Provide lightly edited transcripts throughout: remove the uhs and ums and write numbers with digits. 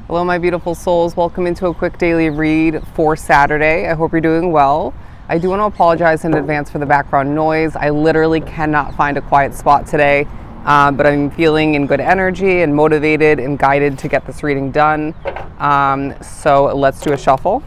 Hello, my beautiful souls. Welcome into a quick daily read for Saturday. I hope you're doing well. I do want to apologize in advance for the background noise. I literally cannot find a quiet spot today, but I'm feeling in good energy and motivated and guided to get this reading done. So let's do a shuffle.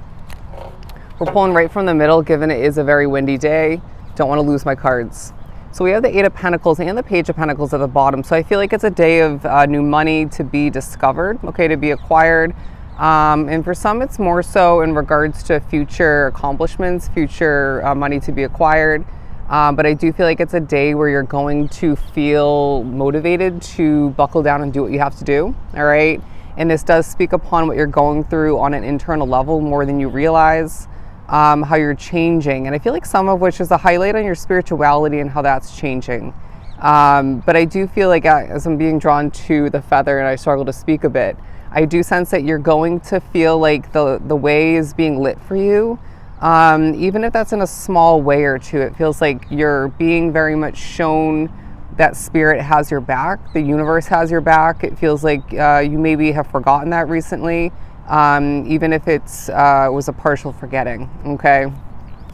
We're pulling right from the middle, given it is a very windy day. Don't want to lose my cards. So we have the Eight of Pentacles and the Page of Pentacles at the bottom. So I feel like it's a day of new money to be discovered, okay, to be acquired. And for some, it's more so in regards to future accomplishments, future money to be acquired. But I do feel like it's a day where you're going to feel motivated to buckle down and do what you have to do, all right? And this does speak upon what you're going through on an internal level more than you realize. How you're changing, and I feel like some of which is a highlight on your spirituality and how that's changing. But I do feel like as I'm being drawn to the feather and I struggle to speak a bit, I do sense that you're going to feel like the way is being lit for you, even if that's in a small way or two. It feels like you're being very much shown that spirit has your back, the universe has your back. It feels like you maybe have forgotten that recently. Even if it was a partial forgetting, okay?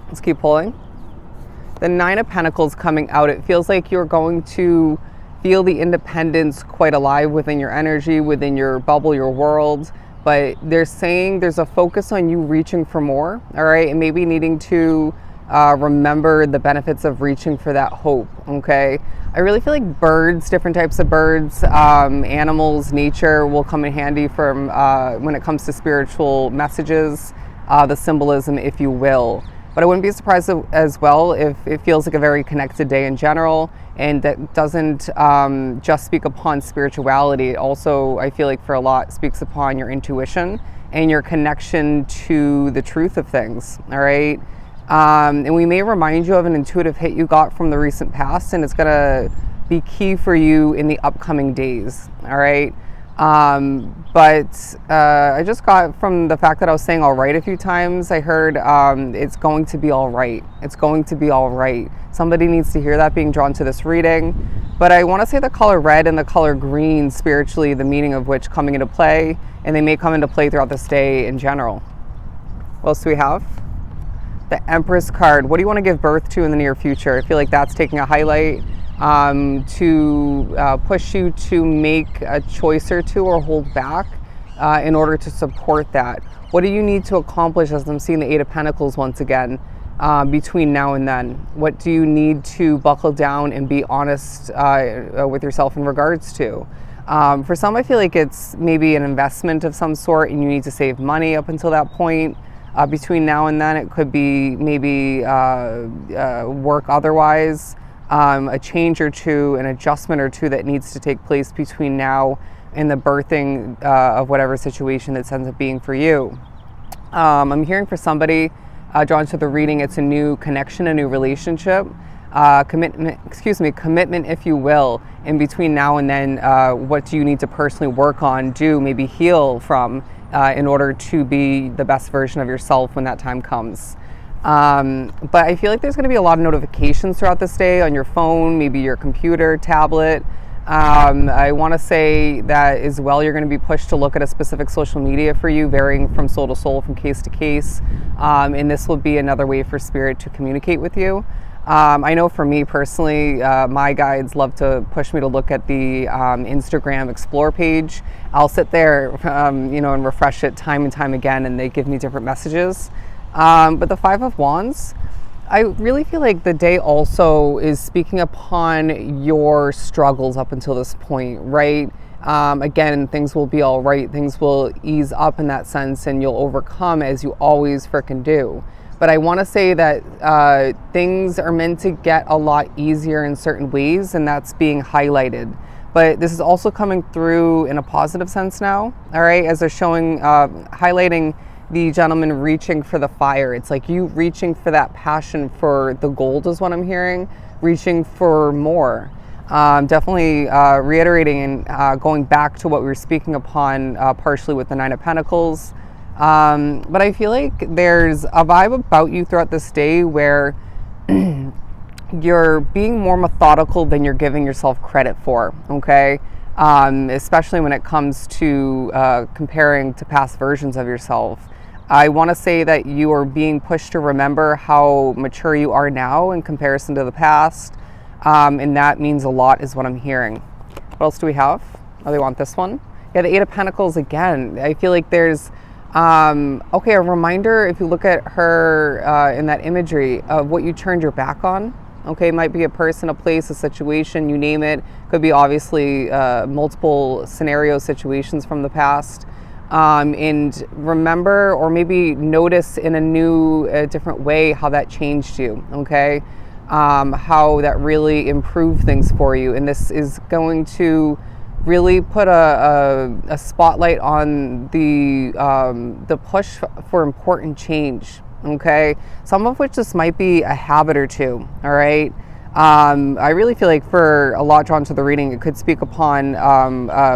Let's keep pulling. The Nine of Pentacles coming out, it feels like you're going to feel the independence quite alive within your energy, within your bubble, your world, but they're saying there's a focus on you reaching for more, all right? And maybe needing to remember the benefits of reaching for that hope, okay? I really feel like birds, different types of birds, animals, nature will come in handy from when it comes to spiritual messages, the symbolism, if you will. But I wouldn't be surprised as well if it feels like a very connected day in general, and that doesn't just speak upon spirituality. It also, I feel like for a lot, speaks upon your intuition and your connection to the truth of things, all right? And we may remind you of an intuitive hit you got from the recent past, and it's going to be key for you in the upcoming days, all right? But I just got, from the fact that I was saying all right a few times, I heard it's going to be all right. It's going to be all right. Somebody needs to hear that being drawn to this reading. But I want to say the color red and the color green, spiritually, the meaning of which coming into play, and they may come into play throughout this day in general. What else do we have? The Empress card. What do you want to give birth to in the near future? I feel like that's taking a highlight to push you to make a choice or two or hold back in order to support that. What do you need to accomplish, as I'm seeing the Eight of Pentacles once again, between now and then? What do you need to buckle down and be honest with yourself in regards to? For some, I feel like it's maybe an investment of some sort and you need to save money up until that point. Between now and then, it could be maybe work otherwise, a change or two, an adjustment or two that needs to take place between now and the birthing of whatever situation that ends up being for you. I'm hearing for somebody drawn to the reading, it's a new connection, a new relationship, commitment, if you will. In between now and then, what do you need to personally work on, maybe heal from, in order to be the best version of yourself when that time comes. But I feel like there's going to be a lot of notifications throughout this day on your phone, maybe your computer, tablet. I want to say that as well, you're going to be pushed to look at a specific social media for you, varying from soul to soul, from case to case. And this will be another way for spirit to communicate with you. I know for me personally, my guides love to push me to look at the Instagram Explore page. I'll sit there, and refresh it time and time again, and they give me different messages. But the Five of Wands, I really feel like the day also is speaking upon your struggles up until this point, right? Again, things will be all right. Things will ease up in that sense, and you'll overcome as you always frickin' do. But I want to say that things are meant to get a lot easier in certain ways, and that's being highlighted. But this is also coming through in a positive sense now, all right? As they're showing, highlighting the gentleman reaching for the fire. It's like you reaching for that passion for the gold is what I'm hearing, reaching for more. Definitely reiterating and going back to what we were speaking upon partially with the Nine of Pentacles. But I feel like there's a vibe about you throughout this day where you're being more methodical than you're giving yourself credit for, okay? especially when it comes to comparing to past versions of yourself. I want to say that you are being pushed to remember how mature you are now in comparison to the past, and that means a lot is what I'm hearing. What else do we have? Oh, they want this one. Yeah, the Eight of Pentacles again. I feel like there's, okay, a reminder if you look at her in that imagery of what you turned your back on. Okay, it might be a person, a place, a situation, you name it. Could be obviously multiple scenario situations from the past. And remember, or maybe notice in a new, different way how that changed you, okay? How that really improved things for you. And this is going to really put a spotlight on the push for important change, okay? Some of which this might be a habit or two, all right? I really feel like for a lot drawn to the reading, it could speak upon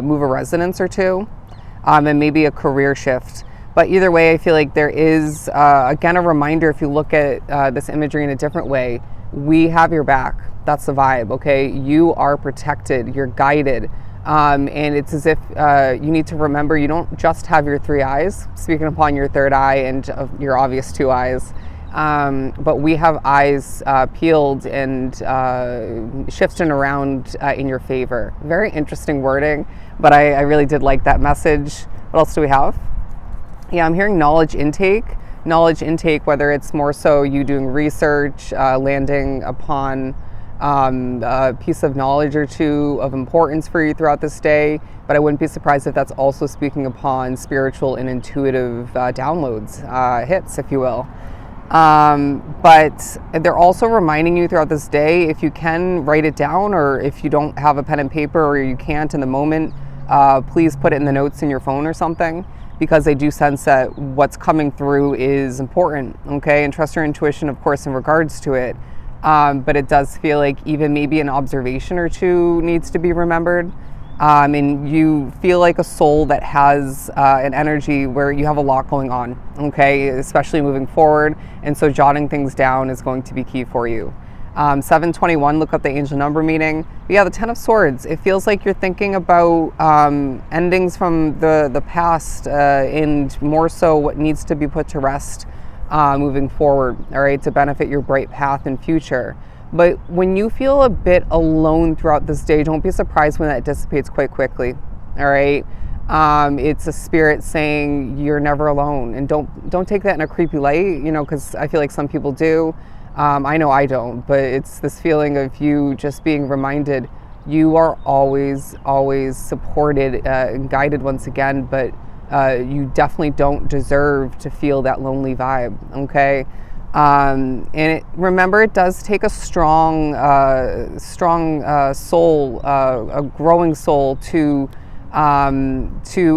move of residence or two. And maybe a career shift. But either way, I feel like there is, again, a reminder if you look at this imagery in a different way, we have your back. That's the vibe, okay? You are protected, you're guided. And it's as if you need to remember you don't just have your three eyes, speaking upon your third eye and your obvious two eyes. But we have eyes peeled and shifting around in your favor. Very interesting wording, but I really did like that message. What else do we have? Yeah, I'm hearing knowledge intake. Knowledge intake, whether it's more so you doing research, landing upon a piece of knowledge or two of importance for you throughout this day, but I wouldn't be surprised if that's also speaking upon spiritual and intuitive downloads, hits, if you will. But they're also reminding you throughout this day, if you can write it down, or if you don't have a pen and paper or you can't in the moment, please put it in the notes in your phone or something, because I do sense that what's coming through is important, okay? And trust your intuition, of course, in regards to it. But it does feel like even maybe an observation or two needs to be remembered. And you feel like a soul that has an energy where you have a lot going on, okay, especially moving forward. And so jotting things down is going to be key for you. 721, look up the angel number meaning. But yeah, the Ten of Swords, it feels like you're thinking about endings from the past and more so what needs to be put to rest moving forward, all right, to benefit your bright path and future. But when you feel a bit alone throughout this day, don't be surprised when that dissipates quite quickly, all right? It's a spirit saying you're never alone, and don't take that in a creepy light, you know, because I feel like some people do. I know I don't, but it's this feeling of you just being reminded you are always supported and guided once again, but you definitely don't deserve to feel that lonely vibe, okay? And remember, it does take a strong soul, a growing soul to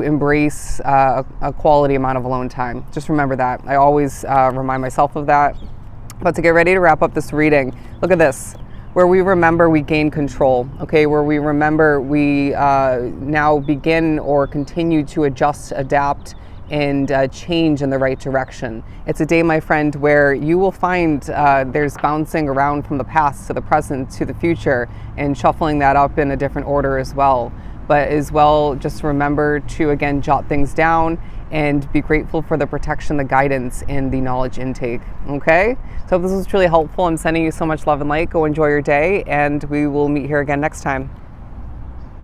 embrace a quality amount of alone time. Just remember that. I always remind myself of that. But to get ready to wrap up this reading, look at this. Where we remember, we gain control, okay? Where we remember, we now begin or continue to adjust, adapt, and change in the right direction. It's a day, my friend, where you will find there's bouncing around from the past to the present to the future and shuffling that up in a different order as well. But as well, just remember to, again, jot things down and be grateful for the protection, the guidance, and the knowledge intake, okay? So if this was truly helpful, I'm sending you so much love and light. Go enjoy your day, and we will meet here again next time.